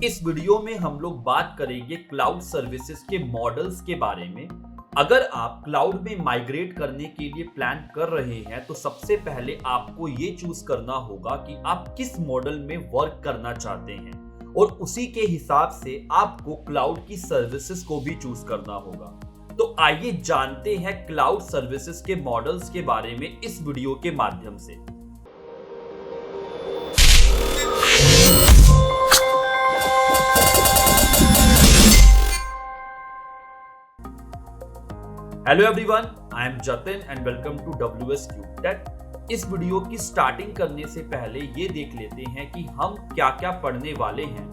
इस वीडियो में हम लोग बात करेंगे क्लाउड सर्विसेज के मॉडल्स के बारे में। अगर आप क्लाउड में माइग्रेट करने के लिए प्लान कर रहे हैं तो सबसे पहले आपको ये चूज करना होगा कि आप किस मॉडल में वर्क करना चाहते हैं और उसी के हिसाब से आपको क्लाउड की सर्विसेज को भी चूज करना होगा। तो आइए जानते हैं क्लाउड सर्विसेज के मॉडल्स के बारे में इस वीडियो के माध्यम से। Hello everyone, I am Jatin and welcome to WS Cube Tech। इस वीडियो की स्टार्टिंग करने से पहले ये देख लेते हैं कि हम क्या क्या पढ़ने वाले हैं।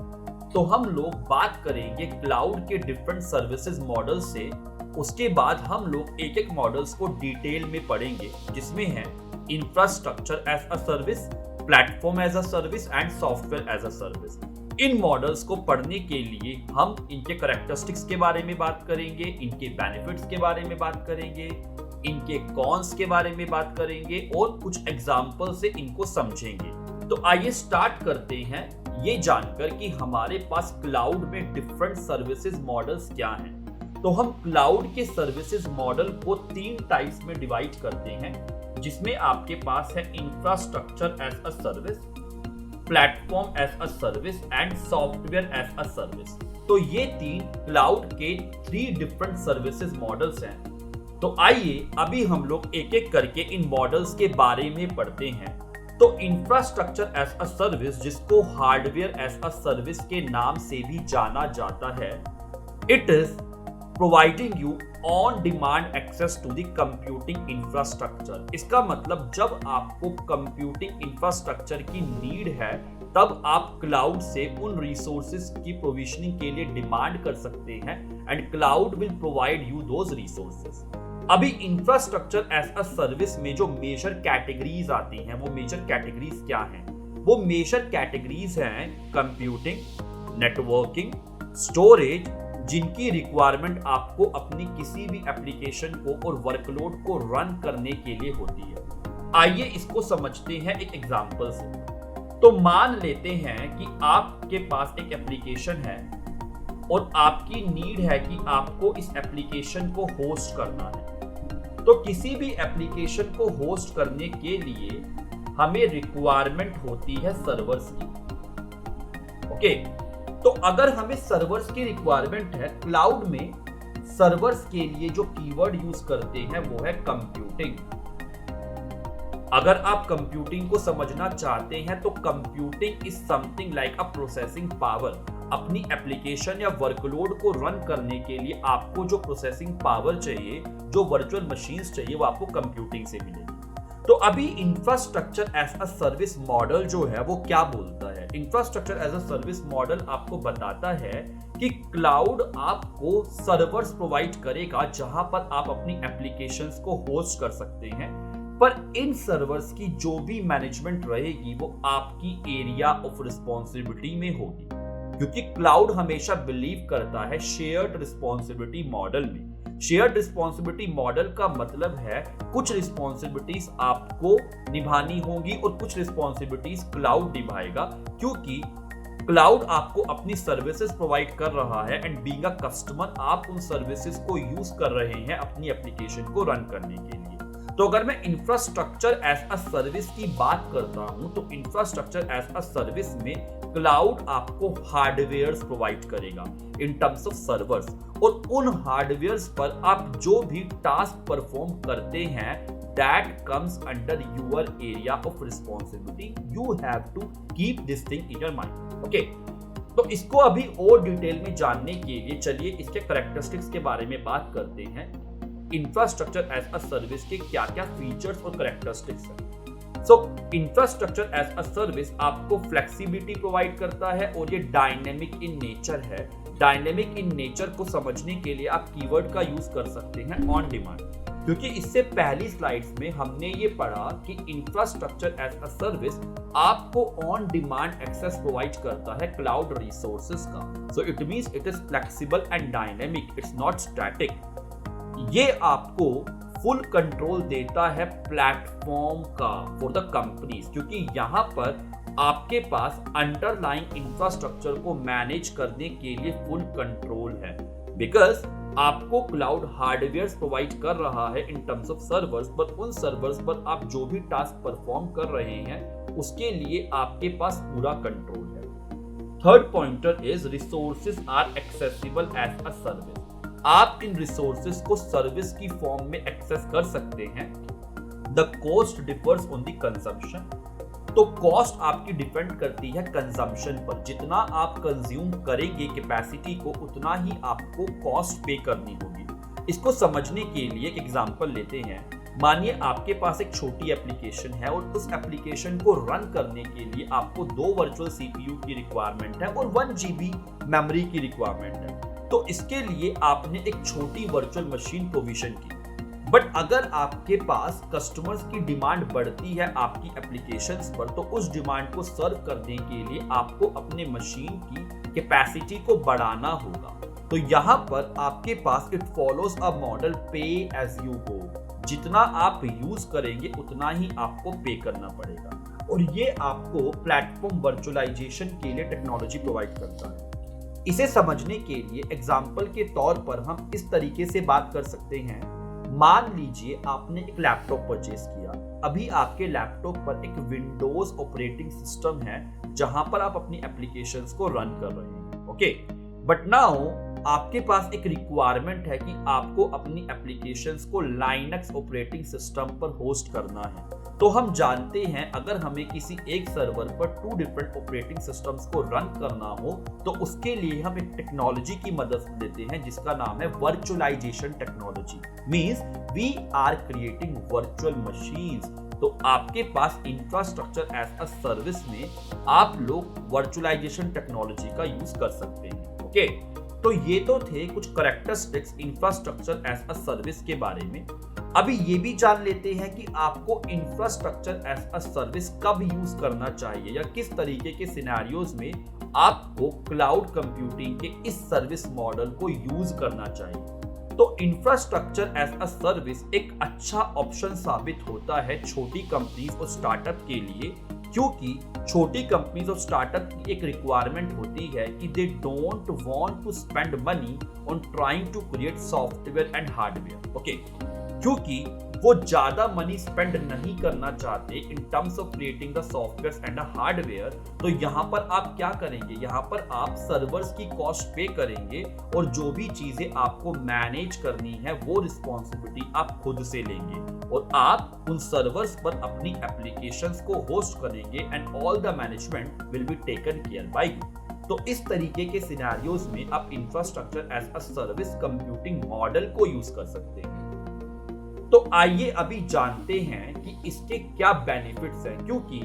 तो हम लोग बात करेंगे क्लाउड के डिफरेंट सर्विसेज मॉडल से। उसके बाद हम लोग एक एक मॉडल्स को डिटेल में पढ़ेंगे, जिसमें है infrastructure as a service, platform as a service and software as a service. इन मॉडल्स को पढ़ने के लिए हम इनके करैक्टरिस्टिक्स के बारे में बात करेंगे, इनके बेनिफिट्स के बारे में बात करेंगे, इनके कॉन्स के बारे में बात करेंगे और कुछ एग्जाम्पल से इनको समझेंगे। तो आइए स्टार्ट करते हैं ये जानकर कि हमारे पास क्लाउड में डिफरेंट सर्विसेज मॉडल्स क्या हैं। तो हम क्लाउड के सर्विसेज मॉडल को 3 टाइप्स में डिवाइड करते हैं, जिसमें आपके पास है infrastructure as a service, platform as a service and software as a service. तो ये 3 क्लाउड के 3 डिफरेंट सर्विसेज मॉडल्स हैं। तो आइए अभी हम लोग एक एक करके इन मॉडल्स के बारे में पढ़ते हैं। तो इंफ्रास्ट्रक्चर एज अ सर्विस, जिसको हार्डवेयर एज अ सर्विस के नाम से भी जाना जाता है, it is providing you on demand access to the computing infrastructure. इसका मतलब जब आपको कंप्यूटिंग इंफ्रास्ट्रक्चर की नीड है तब आप क्लाउड से उन रिसोर्सेज की प्रोविजनिंग के लिए डिमांड कर सकते हैं and cloud will provide you those resources. अभी इंफ्रास्ट्रक्चर एज अ सर्विस में जो मेजर कैटेगरीज आती हैं, वो मेजर कैटेगरीज क्या हैं? वो मेजर कैटेगरीज हैं कंप्यूटिंग, नेटवर्किंग, स्टोरेज, जिनकी रिक्वायरमेंट आपको अपनी किसी भी एप्लीकेशन को और वर्कलोड को रन करने के लिए होती है। आइए इसको समझते हैं एक एग्जांपल से। तो मान लेते हैं कि आपके पास एक एप्लीकेशन है और आपकी नीड है कि आपको इस एप्लीकेशन को होस्ट करना है। तो किसी भी एप्लीकेशन को होस्ट करने के लिए हमें रिक्वायरमेंट होती है सर्वर्स की। ओके, तो अगर हमें सर्वर्स की रिक्वायरमेंट है, क्लाउड में सर्वर्स के लिए जो कीवर्ड यूज करते हैं वो है कंप्यूटिंग। अगर आप कंप्यूटिंग को समझना चाहते हैं तो computing is something like a processing power. अपनी एप्लीकेशन या वर्कलोड को रन करने के लिए आपको जो प्रोसेसिंग पावर चाहिए, जो वर्चुअल मशीन्स चाहिए, वो आपको कंप्यूटिंग से मिलेगी। तो अभी infrastructure as a service model जो है वो क्या बोलता है? Infrastructure as a service model आपको बताता है कि क्लाउड आपको सर्वर्स प्रोवाइड करेगा जहां पर आप अपनी एप्लीकेशंस को होस्ट कर सकते हैं, पर इन सर्वर्स की जो भी मैनेजमेंट रहेगी वो आपकी एरिया ऑफ रिस्पॉन्सिबिलिटी में होगी, क्योंकि क्लाउड हमेशा बिलीव करता है शेयर्ड रिस्पॉन्सिबिलिटी मॉडल में। शेयर्ड रिस्पॉन्सिबिलिटी मॉडल का मतलब है कुछ रिस्पॉन्सिबिलिटीज आपको निभानी होगी और कुछ रिस्पॉन्सिबिलिटीज क्लाउड निभाएगा, क्योंकि क्लाउड आपको अपनी सर्विसेज प्रोवाइड कर रहा है एंड बीइंग अ कस्टमर आप उन सर्विसेज को यूज कर रहे हैं अपनी एप्लीकेशन को रन करने के लिए। तो अगर मैं इंफ्रास्ट्रक्चर एज अ सर्विस की बात करता हूं तो इंफ्रास्ट्रक्चर एज अ सर्विस में क्लाउड आपको हार्डवेयर्स प्रोवाइड करेगा इन टर्म्स ऑफ सर्वर्स, और उन हार्डवेयर्स पर आप जो भी टास्क परफॉर्म करते हैं that comes under your area of responsibility. You have to keep this thing in your mind. Okay, तो इसको अभी और डिटेल में जानने के लिए चलिए इसके करैक्टरिस्टिक्स के बारे में बात करते हैं। इंफ्रास्ट्रक्चर एज अ सर्विस के क्या क्या फीचर्स और करैक्टरिस्टिक्स हैं। सो इंफ्रास्ट्रक्चर एज अ सर्विस आपको फ्लेक्सिबिलिटी प्रोवाइड करता है और ये डायनेमिक इन नेचर है। डायनेमिक इन नेचर को समझने के लिए आप कीवर्ड का यूज कर सकते हैं ऑन डिमांड, क्योंकि इससे पहली स्लाइड्स में हमने ये पढ़ा कि इंफ्रास्ट्रक्चर एज अ सर्विस आपको ऑन डिमांड एक्सेस प्रोवाइड करता है क्लाउड रिसोर्सेज का। So it means it is flexible and dynamic, it's not static. ये आपको फुल कंट्रोल देता है प्लेटफॉर्म का फॉर द कंपनीज, क्योंकि यहाँ पर आपके पास अंडरलाइंग इंफ्रास्ट्रक्चर को मैनेज करने के लिए फुल कंट्रोल है, बिकॉज आपको क्लाउड हार्डवेयर प्रोवाइड कर रहा है इन टर्म्स ऑफ सर्वर्स, पर उन सर्वर्स पर आप जो भी टास्क परफॉर्म कर रहे हैं उसके लिए आपके पास पूरा कंट्रोल है। Third pointer is resources are accessible as a service. आप इन रिसोर्सेज को सर्विस की फॉर्म में एक्सेस कर सकते हैं। The cost differs on the consumption. तो कॉस्ट आपकी डिपेंड करती है कंजम्पशन पर। जितना आप कंज्यूम करेंगे कैपेसिटी को, उतना ही आपको कॉस्ट पे करनी होगी। इसको समझने के लिए एक एग्जांपल लेते हैं। मानिए आपके पास एक छोटी एप्लीकेशन है और उस एप्लीकेशन को रन करने के लिए आपको 2 वर्चुअल सीपीयू की रिक्वायरमेंट है और 1 GB मेमोरी की रिक्वायरमेंट है। तो इसके लिए आपने एक छोटी वर्चुअल मशीन प्रोविजन की। बट अगर आपके पास कस्टमर्स की डिमांड बढ़ती है आपकी एप्लीकेशंस पर, तो उस डिमांड को सर्व करने के लिए आपको अपने मशीन की कैपेसिटी को बढ़ाना होगा। तो यहाँ पर आपके पास इट फॉलोज अ मॉडल पे एज यू गो। जितना आप यूज करेंगे उतना ही आपको पे करना पड़ेगा, और ये आपको प्लेटफॉर्म वर्चुअलाइजेशन के लिए टेक्नोलॉजी प्रोवाइड करता है। इसे समझने के लिए एग्जाम्पल के तौर पर हम इस तरीके से बात कर सकते हैं। मान लीजिए आपने एक लैपटॉप परचेज किया। अभी आपके लैपटॉप पर एक विंडोज ऑपरेटिंग सिस्टम है जहां पर आप अपनी एप्लीकेशंस को रन कर रहे हैं। ओके, बट नाउ आपके पास एक रिक्वायरमेंट है कि आपको अपनी एप्लीकेशंस को लाइनक्स ऑपरेटिंग सिस्टम पर होस्ट करना है। तो हम जानते हैं अगर हमें किसी एक सर्वर पर 2 डिफरेंट ऑपरेटिंग सिस्टम्स को रन करना हो तो उसके लिए हम एक टेक्नोलॉजी की मदद लेते हैं जिसका नाम है virtualization technology. Means we are creating virtual machines. तो आपके पास इंफ्रास्ट्रक्चर एज अ सर्विस में आप लोग वर्चुअलाइजेशन टेक्नोलॉजी का यूज कर सकते हैं। ओके, तो ये तो थे कुछ characteristics infrastructure as a service के बारे में। अभी ये भी जान लेते हैं कि आपको इंफ्रास्ट्रक्चर एज अ सर्विस कब यूज करना चाहिए या किस तरीके के सिनेरियोज में आपको क्लाउड कंप्यूटिंग के इस सर्विस मॉडल को यूज करना चाहिए। तो इंफ्रास्ट्रक्चर एज अ सर्विस एक अच्छा ऑप्शन साबित होता है छोटी कंपनीज और स्टार्टअप के लिए, क्योंकि छोटी कंपनीज और स्टार्टअप की एक रिक्वायरमेंट होती है कि they don't want to spend money on trying to create software and hardware. Okay, क्योंकि वो ज्यादा मनी स्पेंड नहीं करना चाहते in terms of creating the software and hardware. तो यहाँ पर आप क्या करेंगे, यहाँ पर आप सर्वर्स की कॉस्ट पे करेंगे और जो भी चीजें आपको मैनेज करनी है वो रिस्पॉन्सिबिलिटी आप खुद से लेंगे और आप उन सर्वर्स पर अपनी एप्लीकेशंस को होस्ट करेंगे and all the management will be taken care by you. तो इस तरीके के सिनेरियोज में आप infrastructure as a service computing model को यूज कर सकते हैं। तो आइए अभी जानते हैं कि इसके क्या बेनिफिट्स हैं, क्योंकि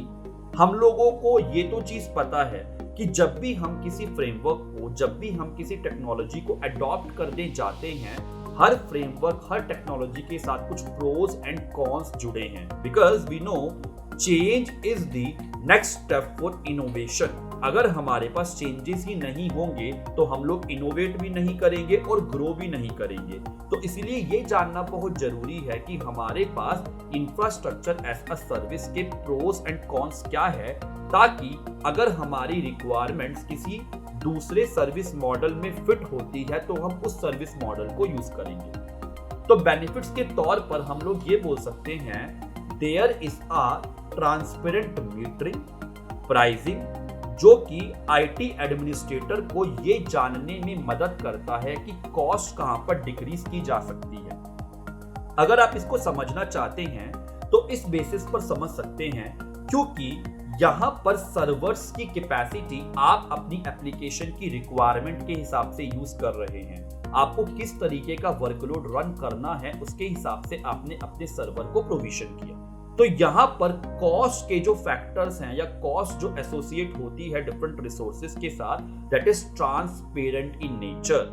हम लोगों को ये तो चीज पता है कि जब भी हम किसी फ्रेमवर्क को, जब भी हम किसी टेक्नोलॉजी को अडॉप्ट करने जाते हैं, हर फ्रेमवर्क, हर टेक्नोलॉजी के साथ कुछ प्रोज एंड कॉन्स जुड़े हैं। Because we know change is the next step for innovation. अगर हमारे पास चेंजेस ही नहीं होंगे तो हम लोग इनोवेट भी नहीं करेंगे और ग्रो भी नहीं करेंगे। तो इसलिए ये जानना बहुत जरूरी है कि हमारे पास इंफ्रास्ट्रक्चर एज अ सर्विस के प्रोस एंड कॉन्स क्या है, ताकि अगर हमारी रिक्वायरमेंट्स किसी दूसरे सर्विस मॉडल में फिट होती है तो हम उस सर्विस मॉडल को यूज करेंगे। तो बेनिफिट्स के तौर पर हम लोग ये बोल सकते हैं, there is a transparent metering, pricing, जो कि आईटी एडमिनिस्ट्रेटर को ये जानने में मदद करता है कि कॉस्ट कहां पर डिक्रीज की जा सकती है। अगर आप इसको समझना चाहते हैं तो इस बेसिस पर समझ सकते हैं, क्योंकि यहां पर सर्वर्स की कैपेसिटी आप अपनी एप्लीकेशन की रिक्वायरमेंट के हिसाब से यूज कर रहे हैं। आपको किस तरीके का वर्कलोड रन करना है उसके हिसाब से आपने अपने सर्वर को प्रोविजन किया। तो यहाँ पर कॉस्ट के जो फैक्टर्स हैं या कॉस्ट जो एसोसिएट होती है डिफरेंट रिसोर्सेज के साथ, that is transparent in nature.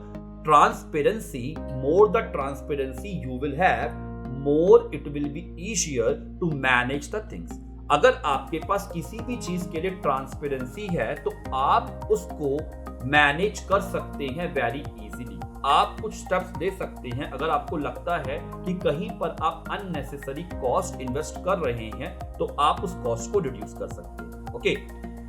Transparency, more the transparency you will have, more it will be easier to manage the things. अगर आपके पास किसी भी चीज के लिए ट्रांसपेरेंसी है तो आप उसको मैनेज कर सकते हैं वेरी इजीली। आप कुछ स्टेप्स ले सकते हैं अगर आपको लगता है कि कहीं पर आप अननेसेसरी कॉस्ट इन्वेस्ट कर रहे हैं, तो आप उस कॉस्ट को रिड्यूस कर सकते हैं। Okay,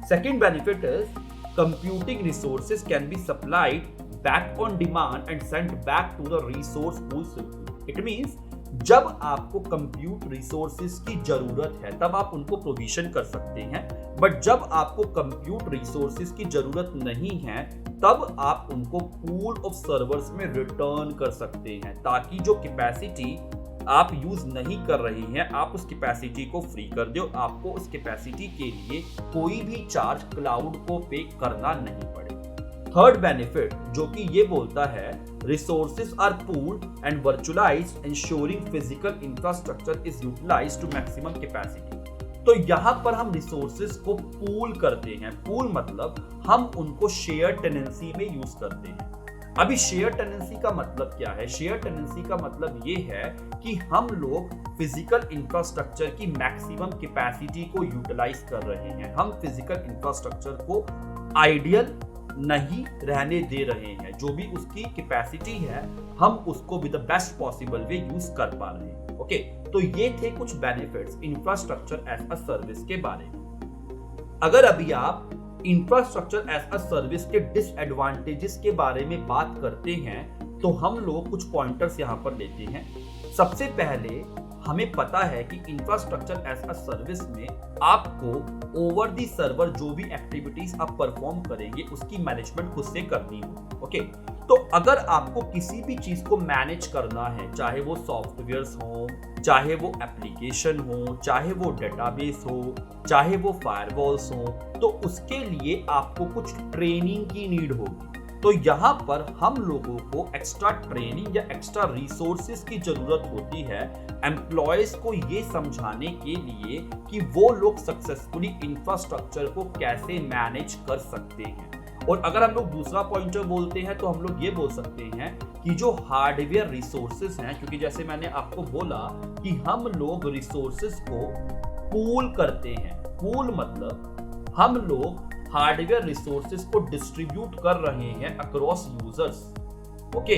second benefit is computing resources can be supplied back on demand and sent back to the resource pool system. It means जब आपको कंप्यूट रिसोर्सेज की जरूरत है तब आप उनको प्रोविजन कर सकते हैं, बट जब आपको कंप्यूट रिसोर्सेज की जरूरत नहीं है तब आप उनको पूल ऑफ सर्वर्स में रिटर्न कर सकते हैं, ताकि जो कैपेसिटी आप यूज नहीं कर रही हैं आप उस कैपेसिटी को फ्री कर दो। आपको उस कैपेसिटी के लिए कोई भी चार्ज क्लाउड को पे करना नहीं पड़े। थर्ड बेनिफिट जो कि ये बोलता है resources are pooled and virtualized ensuring physical infrastructure is utilized to maximum capacity. तो यहां पर हम रिसोर्सेज को पूल करते हैं। पूल मतलब हम उनको शेयर टेनेंसी में यूज करते हैं। अभी शेयर टेनेंसी का मतलब क्या है? शेयर टेनेंसी का मतलब ये है कि हम लोग फिजिकल इंफ्रास्ट्रक्चर की मैक्सिमम कैपेसिटी को यूटिलाइज कर रहे हैं। हम फिजिकल इंफ्रास्ट्रक्चर को आइडियल नहीं रहने दे रहे हैं। जो भी उसकी कैपेसिटी है हम उसको with the best possible way use कर पा रहे हैं। ओके, तो ये थे कुछ benefits infrastructure as a service के बारे में। अगर अभी आप इंफ्रास्ट्रक्चर एज अ सर्विस के डिसएडवांटेजेस के बारे में बात करते हैं तो हम लोग कुछ पॉइंटर्स यहां पर लेते हैं। सबसे पहले हमें पता है कि इंफ्रास्ट्रक्चर एज अ सर्विस में आपको ओवर दी सर्वर जो भी एक्टिविटीज आप परफॉर्म करेंगे उसकी मैनेजमेंट खुद से करनी हो। ओके, तो अगर आपको किसी भी चीज को मैनेज करना है, चाहे वो सॉफ्टवेयर्स हो, चाहे वो एप्लीकेशन हो, चाहे वो डेटाबेस हो, चाहे वो फायरवॉल्स हो, तो उसके लिए आपको कुछ ट्रेनिंग की नीड होगी। तो यहाँ पर हम लोगों को एक्स्ट्रा ट्रेनिंग या एक्स्ट्रा रिसोर्सेज की जरूरत होती है एम्प्लॉयज को ये समझाने के लिए कि वो लोग सक्सेसफुली इंफ्रास्ट्रक्चर को कैसे मैनेज कर सकते हैं। और अगर हम लोग दूसरा पॉइंटर बोलते हैं तो हम लोग ये बोल सकते हैं कि जो हार्डवेयर रिसोर्सेज हैं, क्योंकि जैसे मैंने आपको बोला कि हम लोग रिसोर्सेज को पूल करते हैं। पूल मतलब हम लोग हार्डवेयर रिसोर्सेज को डिस्ट्रीब्यूट कर रहे हैं अक्रॉस यूजर्स। ओके,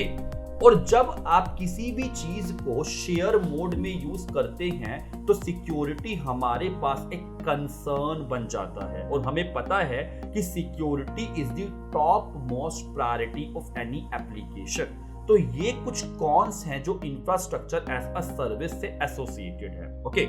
और जब आप किसी भी चीज को शेयर मोड में यूज करते हैं तो सिक्योरिटी हमारे पास एक कंसर्न बन जाता है, और हमें पता है कि security is the top most priority of any application. तो ये कुछ कॉन्स हैं जो इंफ्रास्ट्रक्चर एज अ सर्विस से एसोसिएटेड है। ओके,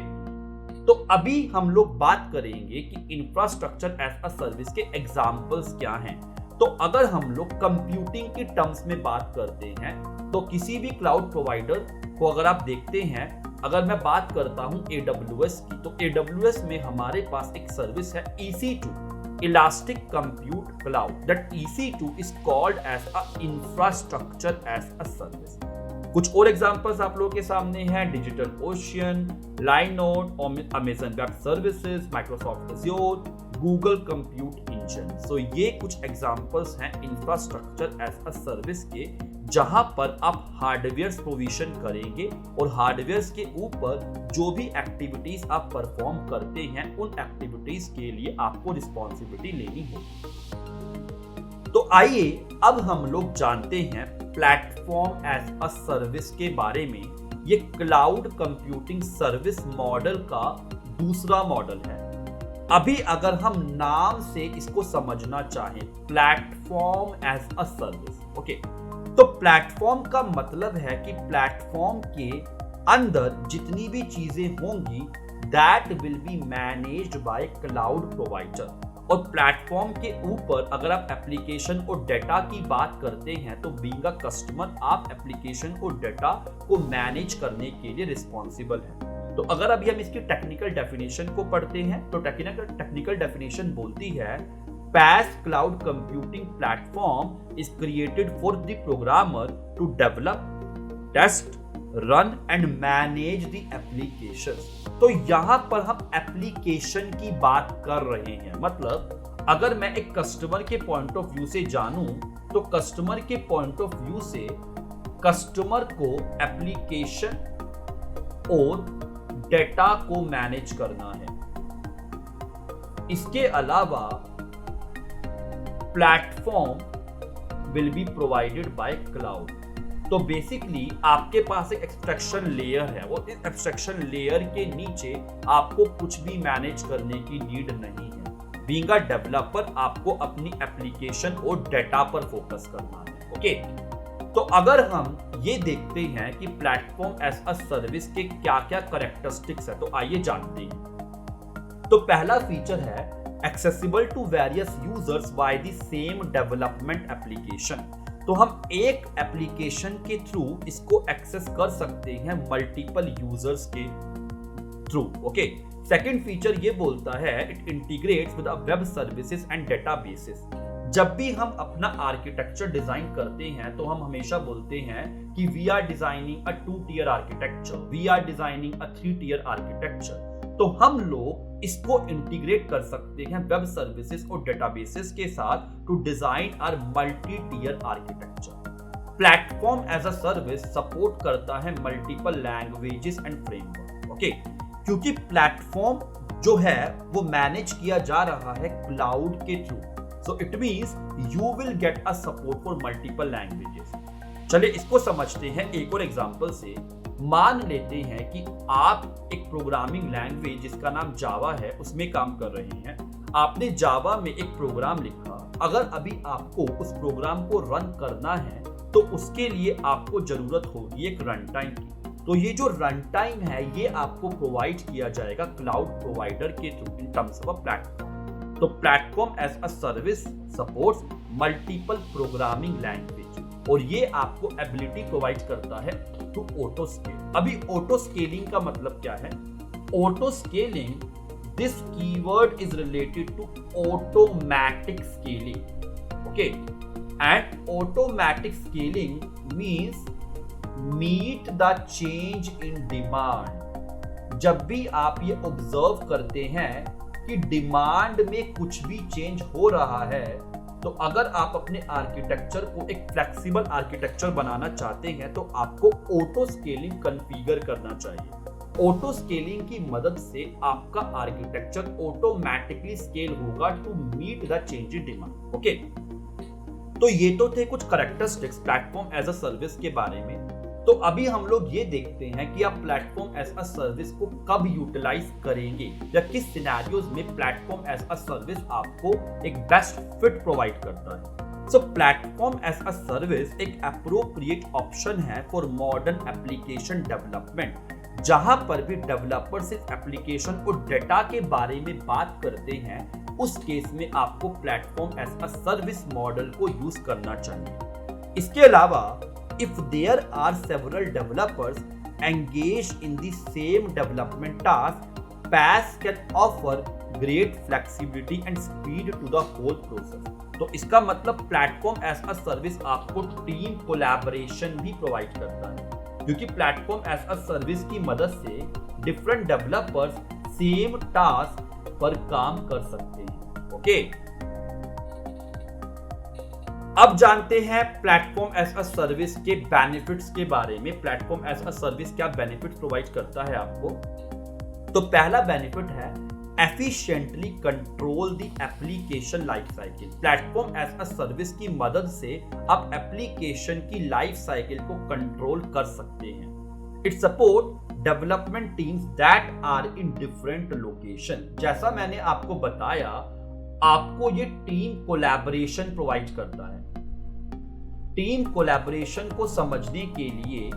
तो अभी हम लोग बात करेंगे कि इंफ्रास्ट्रक्चर एज अ सर्विस के एग्जांपल्स क्या हैं। तो अगर हम लोग कंप्यूटिंग की टर्म्स में बात करते हैं तो किसी भी क्लाउड प्रोवाइडर को अगर आप देखते हैं, अगर मैं बात करता हूं AWS की, तो AWS में हमारे पास एक सर्विस है EC2, Elastic Compute Cloud. That EC2 is called as a infrastructure as a service. कुछ और एग्जांपल्स आप लोगों के सामने हैं, Digital Ocean, Linode, Amazon Web Services, Microsoft Azure, Google Compute Engine. So ये कुछ एग्जांपल्स हैं इंफ्रास्ट्रक्चर एज अ सर्विस के, जहां पर आप हार्डवेयर प्रोविजन करेंगे और हार्डवेयर के ऊपर जो भी एक्टिविटीज आप परफॉर्म करते हैं उन एक्टिविटीज के लिए आपको रिस्पॉन्सिबिलिटी लेनी होगी। तो आइए अब हम लोग जानते हैं प्लेटफॉर्म एज अ सर्विस के बारे में। ये क्लाउड कंप्यूटिंग सर्विस मॉडल का दूसरा मॉडल है। अभी अगर हम नाम से इसको समझना चाहें, platform as a service, okay, तो प्लेटफॉर्म का मतलब है कि प्लेटफॉर्म के अंदर जितनी भी चीजें होंगी that will be managed bye cloud provider. और प्लेटफॉर्म के ऊपर अगर आप एप्लीकेशन और डेटा की बात करते हैं तो बीइंग अ कस्टमर आप एप्लीकेशन और डेटा को मैनेज करने के लिए रिस्पॉन्सिबल है। तो अगर अभी हम इसकी टेक्निकल डेफिनेशन को पढ़ते हैं तो टेक्निकल डेफिनेशन बोलती है PaaS cloud computing platform is created for the programmer to develop, test, run and manage the applications. तो यहां पर हम एप्लीकेशन की बात कर रहे हैं। मतलब अगर मैं एक कस्टमर के पॉइंट ऑफ व्यू से जानूं तो कस्टमर के पॉइंट ऑफ व्यू से कस्टमर को एप्लीकेशन और डेटा को मैनेज करना है। इसके अलावा platform will be provided by cloud. तो बेसिकली आपके पास एक एब्स्ट्रैक्शन लेयर है, वो इस एब्स्ट्रैक्शन लेयर के नीचे आपको कुछ भी मैनेज करने की नीड नहीं है। बीइंग अ डेवलपर आपको अपनी एप्लीकेशन और डेटा पर फोकस करना है। ओके, तो अगर हम ये देखते हैं कि प्लेटफॉर्म एज अ सर्विस के क्या क्या कैरेक्टरिस्टिक्स है, तो आइए जानते हैं। तो पहला फीचर है accessible to various users by the same development application. तो हम एक एप्लीकेशन के थ्रू इसको एक्सेस कर सकते हैं मल्टीपल यूजर्स के थ्रू। ओके, सेकंड फीचर ये बोलता है it integrates with web services and databases. जब भी हम अपना आर्किटेक्चर डिजाइन करते हैं तो हम हमेशा बोलते हैं कि we are designing a 2-tier architecture, we are designing a 3-tier architecture. तो हम लोग इसको इंटीग्रेट कर सकते हैं वेब सर्विसेज और डेटाबेसेस के साथ to design our multi tier architecture. Platform as a service support करता है multiple languages and framework. Okay, क्योंकि प्लेटफॉर्म जो है वो मैनेज किया जा रहा है क्लाउड के through, so it means you will get a support for multiple languages. चलिए इसको समझते हैं एक और एग्जांपल से। मान लेते हैं कि आप एक प्रोग्रामिंग लैंग्वेज जिसका नाम जावा है उसमें काम कर रहे हैं। आपने जावा में एक प्रोग्राम लिखा, अगर अभी आपको उस प्रोग्राम को रन करना है तो उसके लिए आपको जरूरत होगी एक रन टाइम की। तो ये जो रन टाइम है ये आपको प्रोवाइड किया जाएगा क्लाउड प्रोवाइडर के through in terms of a platform. तो platform as a service supports multiple programming language और ये आपको एबिलिटी प्रोवाइड करता है टू ऑटो स्केल। अभी ऑटो स्केलिंग का मतलब क्या है? Auto scaling, this keyword is related to automatic scaling. Okay, and automatic scaling means meet the change in demand. जब भी आप ये ऑब्जर्व करते हैं कि डिमांड में कुछ भी चेंज हो रहा है, तो अगर आप अपने आर्किटेक्चर को एक फ्लेक्सिबल आर्किटेक्चर बनाना चाहते हैं तो आपको ऑटो स्केलिंग कॉन्फ़िगर करना चाहिए। ऑटो स्केलिंग की मदद से आपका आर्किटेक्चर ऑटोमैटिकली स्केल होगा to meet the change in demand. Okay, तो ये तो थे कुछ characteristics platform as a service के बारे में। तो अभी हम लोग ये देखते हैं कि आप प्लेटफॉर्म एज अ सर्विस को कब यूटिलाइज करेंगे या किस सिनेरियोज में प्लेटफॉर्म एज अ सर्विस आपको एक बेस्ट फिट प्रोवाइड करता है। सो प्लेटफॉर्म एज अ सर्विस एक एप्रोप्रिएट ऑप्शन है फॉर मॉडर्न एप्लीकेशन डेवलपमेंट। जहां पर भी डेवलपर सिर्फ एप्लीकेशन और डेटा के बारे में बात करते हैं, उस केस में आपको platform as a service model को यूज करना चाहिए। इसके अलावा if there are several developers engaged in the same development task, PaaS can offer great flexibility and speed to the whole process. तो इसका मतलब प्लेटफॉर्म एज अ सर्विस आपको team collaboration भी प्रोवाइड करता है, क्योंकि प्लेटफॉर्म एज अ सर्विस की मदद से डिफरेंट डेवलपर्स सेम टास्क पर काम कर सकते हैं। ओके, अब जानते हैं प्लेटफॉर्म एज अ सर्विस के बेनिफिट्स के बारे में। प्लेटफॉर्म एज अ सर्विस क्या बेनिफिट्स प्रोवाइड करता है आपको? तो पहला बेनिफिट है efficiently control the application life cycle. Platform as a service की मदद से आप एप्लीकेशन की लाइफ साइकिल को कंट्रोल कर सकते हैं। It support development teams that are in different location. जैसा मैंने आपको बताया, आपको ये टीम कोलैबोरेशन प्रोवाइड करता है। टीम कोलैबोरेशन को समझने के लिए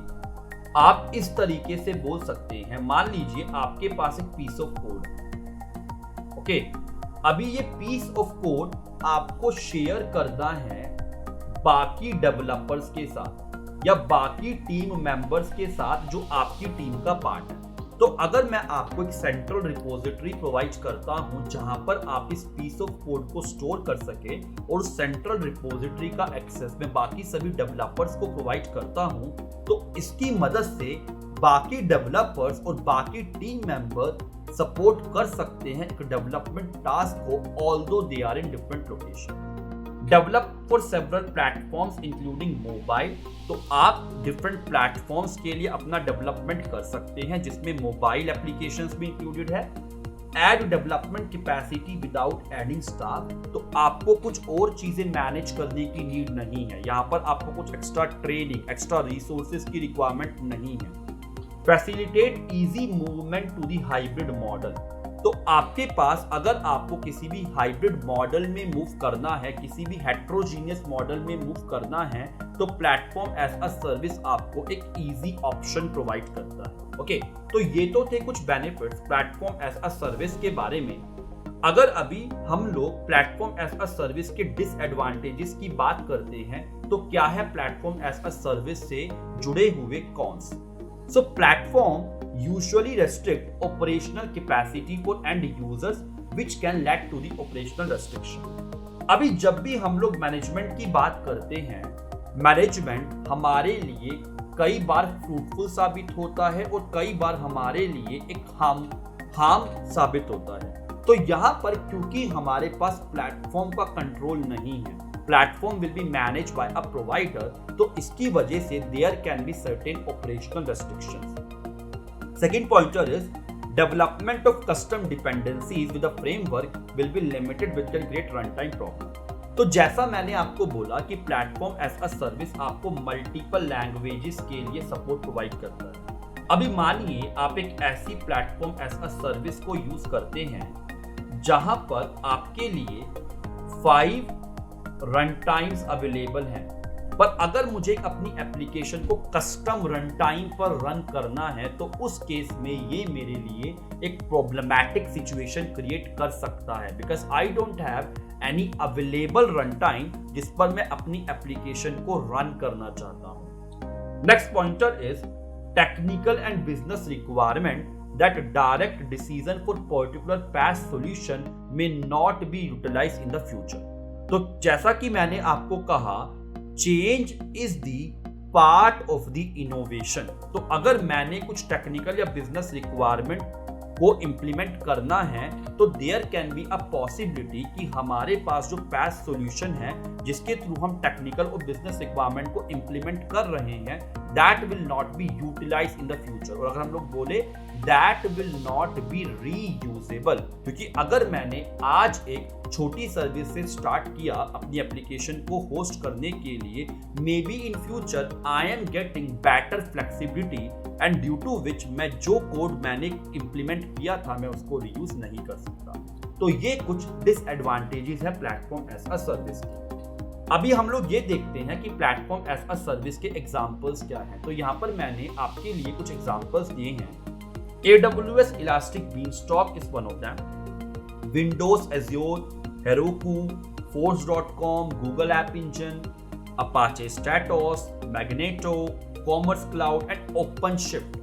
आप इस तरीके से बोल सकते हैं, मान लीजिए आपके पास एक पीस ऑफ कोड है। ओके, अभी ये पीस ऑफ कोड आपको शेयर करना है बाकी डेवलपर्स के साथ या बाकी टीम मेंबर्स के साथ जो आपकी टीम का पार्ट है। तो अगर मैं आपको एक सेंट्रल रिपोजिटरी प्रोवाइड करता हूं जहां पर आप इस पीस ऑफ कोड को स्टोर कर सके और सेंट्रल रिपोजिटरी का एक्सेस मैं बाकी सभी डेवलपर्स को प्रोवाइड करता हूं, तो इसकी मदद से बाकी डेवलपर्स और बाकी टीम मेंबर सपोर्ट कर सकते हैं एक डेवलपमेंट टास्क को, although they are in different location. Develop for several platforms including mobile. तो आप डिफरेंट प्लेटफॉर्म्स के लिए अपना डेवलपमेंट कर सकते हैं जिसमें मोबाइल एप्लीकेशंस भी इंक्लूडेड है add development capacity without adding staff, तो आपको कुछ और चीजें मैनेज करने की नीड नहीं है। यहाँ पर आपको कुछ एक्स्ट्रा ट्रेनिंग, एक्स्ट्रा रिसोर्सेज की रिक्वायरमेंट नहीं है। Facilitate easy movement to the hybrid model, तो आपके पास अगर आपको किसी भी हाइब्रिड मॉडल में मूव करना है, किसी भी हेट्रोजीनियस मॉडल में मूव करना है, तो प्लेटफॉर्म एज अ सर्विस आपको एक इजी ऑप्शन प्रोवाइड करता है। ओके, तो ये तो थे कुछ benefits platform as a service के बारे में। अगर अभी हम लोग प्लेटफॉर्म एज अ सर्विस के डिसएडवांटेजेस की बात करते हैं, तो क्या है प्लेटफॉर्म एज अ सर्विस से जुड़े हुए cons. So platform usually restrict operational capacity for end users which can lead to the operational restriction। अभी जब भी हम लोग मैनेजमेंट की बात करते हैं, मैनेजमेंट हमारे लिए कई बार फ्रूटफुल साबित होता है और कई बार हमारे लिए एक हार्म साबित होता है। तो यहाँ पर क्योंकि हमारे पास प्लेटफॉर्म का कंट्रोल नहीं है, platform will be manage by a provider, तो इसकी वजह से there can be certain operational restrictions. Second pointer is development of custom dependencies with a framework will be limited which can create runtime problem। तो जैसा मैंने आपको बोला कि प्लेटफॉर्म एज अ सर्विस आपको मल्टीपल लैंग्वेजेस के लिए सपोर्ट प्रोवाइड करता है। अभी मानिए आप एक ऐसी प्लेटफॉर्म एज अ सर्विस को यूज करते हैं जहां पर आपके लिए 5 रन टाइम्स अवेलेबल हैं, पर अगर मुझे अपनी एप्लीकेशन को कस्टम रन टाइम पर रन करना है, तो उस केस में ये मेरे लिए एक प्रॉब्लमैटिक सिचुएशन क्रिएट कर सकता है, because I don't have any available run time जिस पर मैं अपनी एप्लीकेशन को रन करना चाहता हूं। Next pointer is technical and business requirement that direct decision for particular PaaS solution may not be utilized in the future. तो जैसा कि मैंने आपको कहा, change is the part of the innovation. तो अगर मैंने कुछ टेक्निकल या बिजनेस रिक्वायरमेंट को इंप्लीमेंट करना है, तो there can be a possibility कि हमारे पास जो PaaS सॉल्यूशन है जिसके थ्रू हम टेक्निकल और बिजनेस रिक्वायरमेंट को इंप्लीमेंट कर रहे हैं, that will not be utilized in the future. और अगर हम लोग बोले that will not be reusable, क्योंकि अगर मैंने आज एक छोटी सर्विस से स्टार्ट किया अपनी एप्लीकेशन को होस्ट करने के लिए, maybe in future I am getting better flexibility and due to which मैं जो कोड मैंने इंप्लीमेंट किया था मैं उसको रीयूज नहीं कर सकता। तो ये कुछ डिसएडवांटेजेस है प्लेटफॉर्म एज अ सर्विस की। अभी हम लोग ये देखते हैं कि प्लेटफॉर्म एज अ सर्विस के एग्जांपल्स क्या हैं। तो यहाँ पर मैंने आपके लिए कुछ एग्जांपल्स दिए हैं। AWS Elastic Beanstalk is one of them. Windows Azure, Heroku, Force.com, Google App Engine, Apache Stratos, Magneto, Commerce Cloud and OpenShift।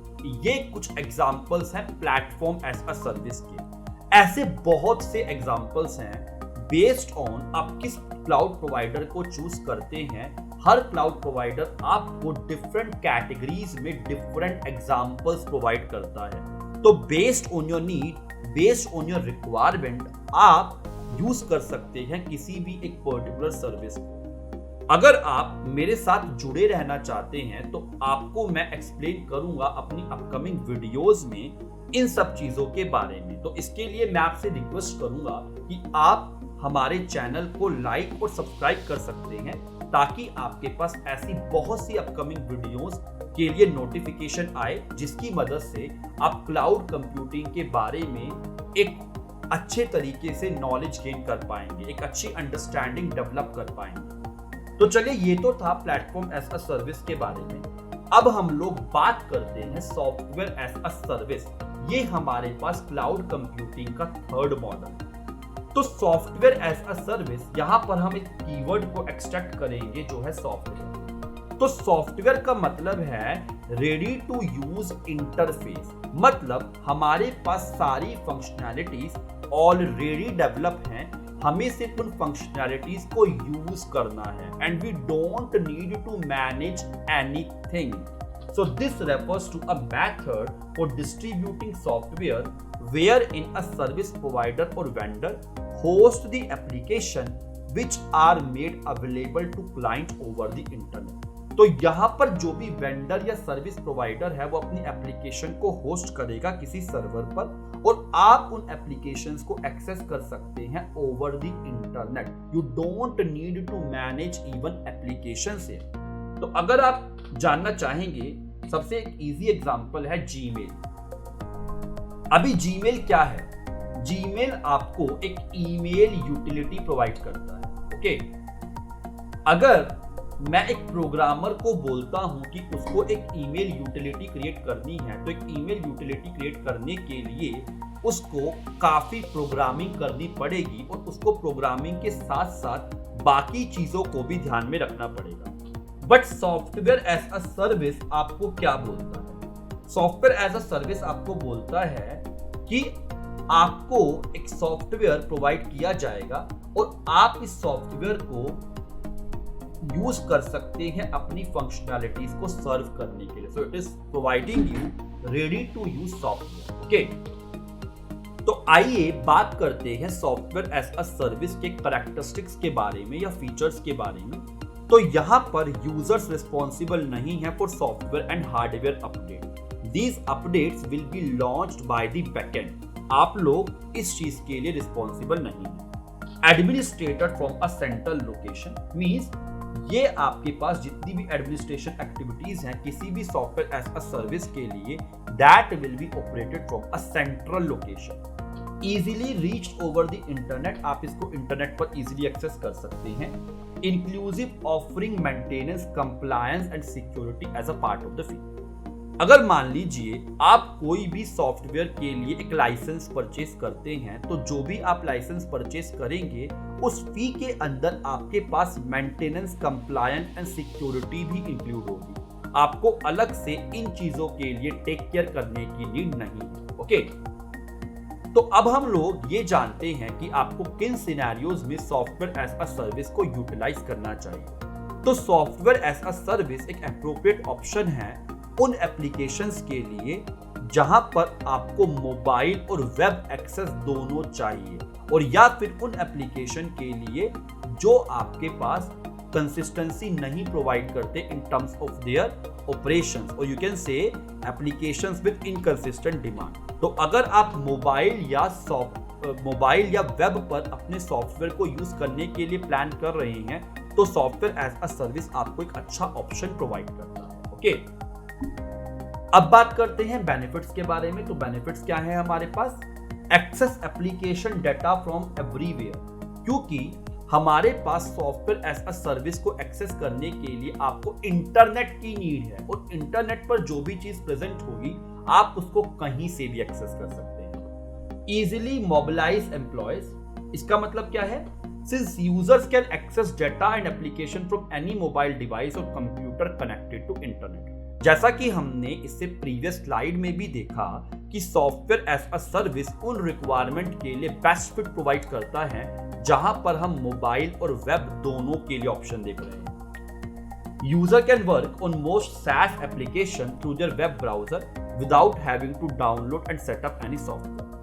ये कुछ एग्जांपल्स हैं प्लेटफॉर्म एज अ सर्विस के। ऐसे बहुत से एग्जांपल्स हैं बेस्ड ऑन आप किस क्लाउड प्रोवाइडर को चूज करते हैं। हर क्लाउड प्रोवाइडर आपको डिफरेंट कैटेगरीज में डिफरेंट एग्जांपल्स प्रोवाइड करता है। तो based on your need, based on your requirement, आप यूज कर सकते हैं किसी भी एक पर्टिकुलर सर्विस को। अगर आप मेरे साथ जुड़े रहना चाहते हैं, तो आपको मैं एक्सप्लेन करूंगा अपनी अपकमिंग वीडियोस में इन सब चीजों के बारे में। तो इसके लिए मैं आपसे रिक्वेस्ट करूंगा कि आप हमारे चैनल को लाइक और सब्सक्राइब कर सकते हैं, ताकि आपके पास ऐसी बहुत सी अपकमिंग वीडियोस के लिए नोटिफिकेशन आए, जिसकी मदद से आप क्लाउड कंप्यूटिंग के बारे में एक अच्छे तरीके से नॉलेज गेन कर पाएंगे, एक अच्छी अंडरस्टैंडिंग डेवलप कर पाएंगे। तो चलिए, ये तो था प्लेटफॉर्म एज अ सर्विस के बारे में। अब हम लोग बात करते हैं सॉफ्टवेयर एज अ सर्विस। ये हमारे पास क्लाउड कंप्यूटिंग का थर्ड मॉडल। तो सॉफ्टवेयर एज अ सर्विस, यहां पर हम एक कीवर्ड को एक्सट्रैक्ट करेंगे जो है सॉफ्टवेयर। तो सॉफ्टवेयर का मतलब है रेडी टू यूज इंटरफेस, मतलब हमारे पास सारी फंक्शनैलिटीज ऑलरेडी डेवलप हैं, हमें सिर्फ उन फंक्शनैलिटीज को यूज करना है and we don't need to manage anything. So this refers to a method for distributing software wherein a service provider or vendor host the application which are made available to client over the internet। तो यहाँ पर जो भी vendor या service provider है वो अपनी application को होस्ट करेगा किसी सर्वर पर और आप उन एप्लीकेशंस को एक्सेस कर सकते हैं over the internet. You don't need to manage even application से। तो अगर आप जानना चाहेंगे, सबसे एक इजी एग्जांपल है जीमेल। अभी जीमेल क्या है? जीमेल आपको एक ईमेल यूटिलिटी प्रोवाइड करता है। ओके, अगर मैं एक प्रोग्रामर को बोलता हूं कि उसको एक ईमेल यूटिलिटी क्रिएट करनी है, तो एक ईमेल यूटिलिटी क्रिएट करने के लिए उसको काफी प्रोग्रामिंग करनी पड़ेगी और उसको प्रोग्रामिंग के साथ साथ बाकी चीजों को भी ध्यान में रखना पड़ेगा। But software as a service आपको क्या बोलता है? सॉफ्टवेयर एज अ सर्विस आपको बोलता है कि आपको एक सॉफ्टवेयर प्रोवाइड किया जाएगा और आप इस सॉफ्टवेयर को यूज कर सकते हैं अपनी फंक्शनैलिटीज को सर्व करने के लिए। So it is providing you ready to use software. Okay, तो आइए बात करते हैं सॉफ्टवेयर एज अ सर्विस के कैरेक्टरिस्टिक्स के बारे में या फीचर्स के बारे में। तो यहाँ पर यूजर्स रिस्पॉन्सिबल नहीं है for software and hardware update. These updates will be launched by the backend. आप लोग इस चीज के लिए रिस्पॉन्सिबल नहीं है। Administrated from a central location means ये आपके पास जितनी भी एडमिनिस्ट्रेशन एक्टिविटीज हैं किसी भी सॉफ्टवेयर एज अ सर्विस के लिए, that will be operated from a central location. Easily reached over the internet, आप इसको इंटरनेट पर इजीली एक्सेस कर सकते हैं। Inclusive offering maintenance, compliance and security as a part of the fee. अगर मान लीजिए आप कोई भी सॉफ्टवेयर के लिए एक लाइसेंस परचेस करते हैं, तो जो भी आप लाइसेंस परचेस करेंगे उस फी के अंदर आपके पास मेंटेनेंस, कंप्लायंस एंड सिक्योरिटी भी इंक्लूड होगी। आपको अलग से इन चीजों के लिए टेक केयर करने की नीड नहीं है। ओके, तो अब हम लोग ये जानते हैं कि आपको किन सिनेरियोज में सॉफ्टवेयर एज अ सर्विस को यूटिलाइज करना चाहिए। तो सॉफ्टवेयर एज अ सर्विस एक एप्रोप्रिएट ऑप्शन है उन एप्लीकेशंस के लिए जहां पर आपको मोबाइल और वेब एक्सेस दोनों चाहिए, और या फिर उन एप्लीकेशन के लिए जो आपके पास कंसिस्टेंसी नहीं प्रोवाइड करते in terms of their operations, और you can say applications with inconsistent demand. तो अगर आप मोबाइल या वेब पर अपने सॉफ्टवेयर को यूज करने के लिए प्लान कर रहे हैं, तो सॉफ्टवेयर एज अ सर्विस आपको एक अच्छा ऑप्शन प्रोवाइड करता है। ओके, अब बात करते हैं बेनिफिट्स के बारे में। तो बेनिफिट्स क्या है हमारे पास? Access application data from everywhere, क्योंकि हमारे पास सॉफ्टवेयर एज अ सर्विस को एक्सेस करने के लिए आपको इंटरनेट की नीड है, और इंटरनेट पर जो भी चीज प्रेजेंट होगी आप उसको कहीं से भी एक्सेस कर सकते हैं। इजीली मोबिलाइज एम्प्लॉयज, इसका मतलब क्या है? Since users can access data and application from any mobile device और कंप्यूटर कनेक्टेड टू इंटरनेट। जैसा कि हमने इससे प्रीवियस स्लाइड में भी देखा कि सॉफ्टवेयर एज अ सर्विस उन रिक्वायरमेंट के लिए बेस्ट फिट प्रोवाइड करता है जहां पर हम मोबाइल और वेब दोनों के लिए ऑप्शन देख रहे हैं। User can work on most SaaS application through their web browser without having to download and setup any software.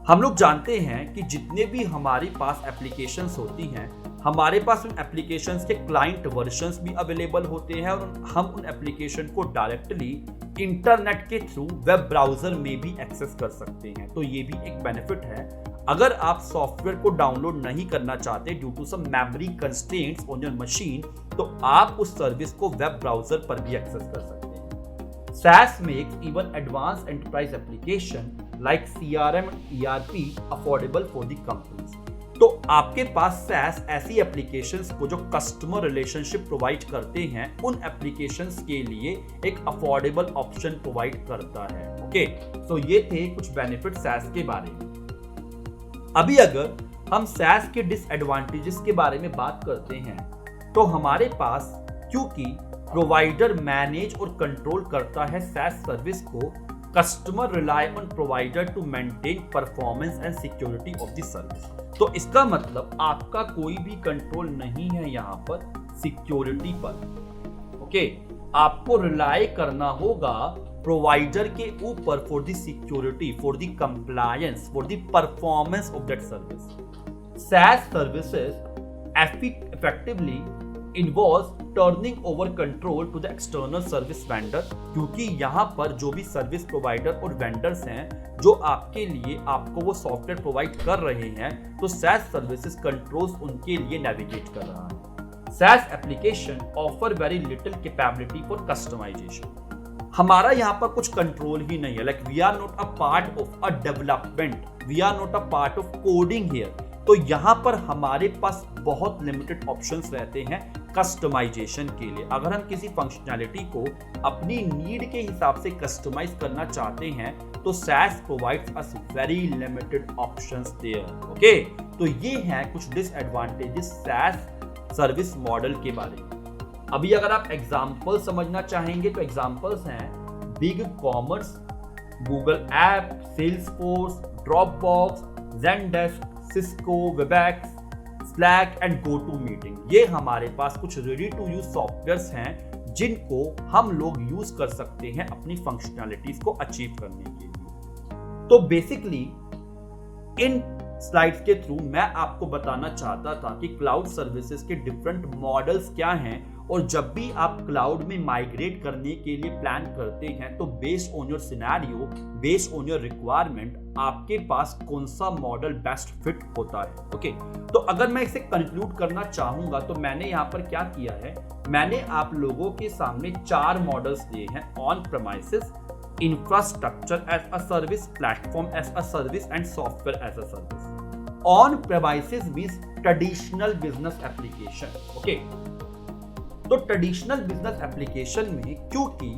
हम लोग जानते हैं कि जितने भी हमारे पास एप्लीकेशंस होती हैं, हमारे पास उन एप्लीकेशंस के क्लाइंट वर्जन्स भी अवेलेबल होते हैं, और हम उन एप्लीकेशन को डायरेक्टली इंटरनेट के थ्रू वेब ब्राउजर में भी एक्सेस कर सकते हैं। तो ये भी एक बेनिफिट है। अगर आप सॉफ्टवेयर को डाउनलोड नहीं करना चाहते due to some memory constraints on your machine, तो आप उस सर्विस को वेब ब्राउजर पर भी एक्सेस कर सकते हैं। SaaS makes even advanced enterprise application like CRM and ERP affordable for the companies। तो आपके पास SaaS ऐसी एप्लीकेशंस को जो कस्टमर रिलेशनशिप प्रोवाइड करते हैं, उन एप्लीकेशंस के लिए एक अफोर्डेबल ऑप्शन प्रोवाइड करता है। ओके, तो ये थे कुछ बेनिफिट SaaS के बारे में। अभी अगर हम SaaS के डिसएडवांटेजेस के बारे में बात करते हैं, तो हमारे पास क्योंकि प्रोवाइडर मैनेज और कंट्रोल करता है SaaS सर्विस को, customer rely on provider to maintain performance and security of the service. तो इसका मतलब आपका कोई भी कंट्रोल नहीं है यहाँ पर सिक्योरिटी पर। ओके, आपको रिलाई करना होगा प्रोवाइडर के ऊपर for the security, for the compliance, for the performance of that service. SaaS services effectively involves turning over control to the external service vendor, क्योंकि यहाँ पर जो भी सर्विस प्रोवाइडर और वेंडर्स हैं जो आपके लिए आपको वो सॉफ्टवेयर प्रोवाइड कर रहे हैं, तो SaaS सर्विसेज कंट्रोल्स उनके लिए नेविगेट कर रहा है। SaaS application offer very little capability for customization. हमारा यहाँ पर कुछ कंट्रोल ही नहीं है, like we are not a part of a development, we are not a part of coding here. तो यहाँ पर हमारे पास बहुत लिमिटेड ऑप्शंस रहते हैं कस्टमाइजेशन के लिए। अगर हम किसी फंक्शनैलिटी को अपनी नीड के हिसाब से कस्टमाइज करना चाहते हैं तो SaaS provides us very limited options there. Okay, तो ये हैं कुछ डिसएडवांटेजेस SaaS सर्विस मॉडल के बारे में। अभी अगर आप एग्जांपल समझना चाहेंगे तो एग्जांपल्स हैं BigCommerce, Google app, Salesforce, Dropbox, Zendesk, Cisco, Webex, Slack and GoToMeeting। ये हमारे पास कुछ रेडी टू यूज सॉफ्टवेयर्स हैं जिनको हम लोग यूज कर सकते हैं अपनी फंक्शनैलिटीज को अचीव करने के लिए। तो बेसिकली इन स्लाइड्स के थ्रू मैं आपको बताना चाहता था कि क्लाउड सर्विसेज के डिफरेंट मॉडल्स क्या हैं, और जब भी आप क्लाउड में माइग्रेट करने के लिए प्लान करते हैं तो based on your scenario, based on your requirement, आपके पास कौन सा मॉडल बेस्ट फिट होता है। ओके, तो अगर मैं इसे कंक्लूड करना चाहूंगा तो मैंने यहाँ पर क्या किया है, मैंने आप लोगों के सामने 4 मॉडल्स दिए हैं: on premises, infrastructure as a service, platform as a service and software as a service. On premises means traditional business application. Okay, तो ट्रेडिशनल बिजनेस एप्लीकेशन में क्योंकि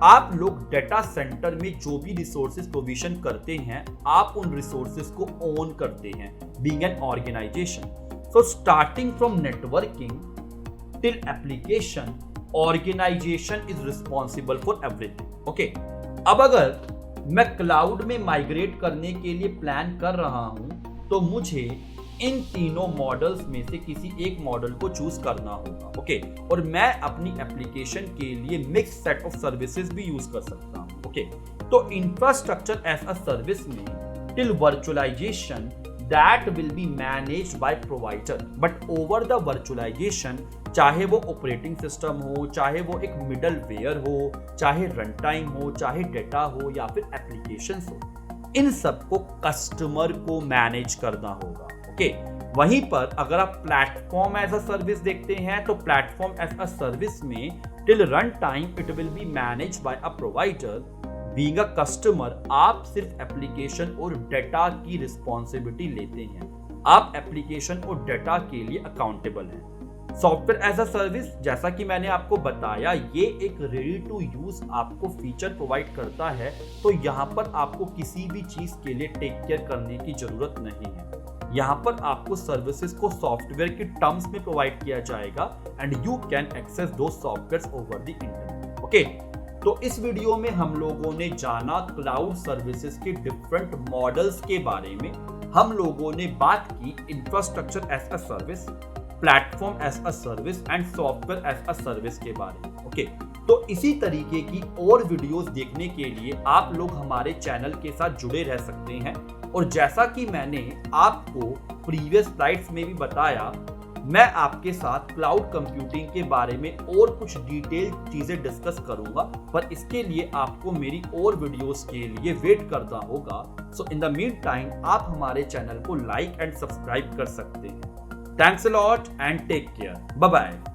आप लोग डेटा सेंटर में जो भी रिसोर्सेज प्रोविजन करते हैं, आप उन रिसोर्सेज को ओन करते हैं being an organization. So starting from networking till application, organization is responsible for everything. Okay, अब अगर मैं क्लाउड में माइग्रेट करने के लिए प्लान कर रहा हूं तो मुझे इन तीनों मॉडल्स में से किसी एक मॉडल को चूज करना होगा। ओके, और मैं अपनी एप्लीकेशन के लिए मिक्स सेट ऑफ सर्विसेज भी यूज कर सकता हूं। ओके, तो इंफ्रास्ट्रक्चर एज अ सर्विस में till virtualization that will be managed by provider, but over the virtualization, चाहे वो ऑपरेटिंग सिस्टम हो, चाहे वो एक मिडलवेयर हो, चाहे रन टाइम हो, चाहे डेटा हो या फिर एप्लीकेशंस हो, इन सबको कस्टमर को मैनेज करना होगा। ओके, वहीं पर अगर आप प्लेटफॉर्म एज अ सर्विस देखते हैं तो प्लेटफॉर्म एज अ सर्विस में till run time it will be managed bye a provider. Being a customer, आप सिर्फ एप्लीकेशन और डेटा की रिस्पॉन्सिबिलिटी लेते हैं, आप एप्लीकेशन और डेटा के लिए अकाउंटेबल हैं। सॉफ्टवेयर एज अ सर्विस, जैसा कि मैंने आपको बताया, ये एक रेडी टू यूज आपको फीचर प्रोवाइड करता है, तो यहाँ पर आपको किसी भी चीज के लिए टेक केयर करने की जरूरत नहीं है। यहाँ पर आपको सर्विसेज को सॉफ्टवेयर के टर्म्स में प्रोवाइड किया जाएगा and you can access the softwares over the internet. Okay, तो इस वीडियो में हम लोगों ने जाना क्लाउड सर्विसेज के डिफरेंट मॉडल्स के बारे में। हम लोगों ने बात की infrastructure as a service, platform as a service and software as a service के बारे में। ओके, तो इसी तरीके की और वीडियोस देखने के लिए आप लोग हमारे चैनल के साथ जुड़े रह सकते हैं। और जैसा कि मैंने आपको प्रीवियस स्लाइड्स में भी बताया, मैं आपके साथ क्लाउड कंप्यूटिंग के बारे में और कुछ डिटेल चीजें डिस्कस करूंगा, पर इसके लिए आपको मेरी और वीडियोस के लिए वेट करना होगा। सो इन द मीन टाइम आप हमारे चैनल को लाइक एंड सब्सक्राइब कर सकते हैं। Thanks a lot and take care, bye bye.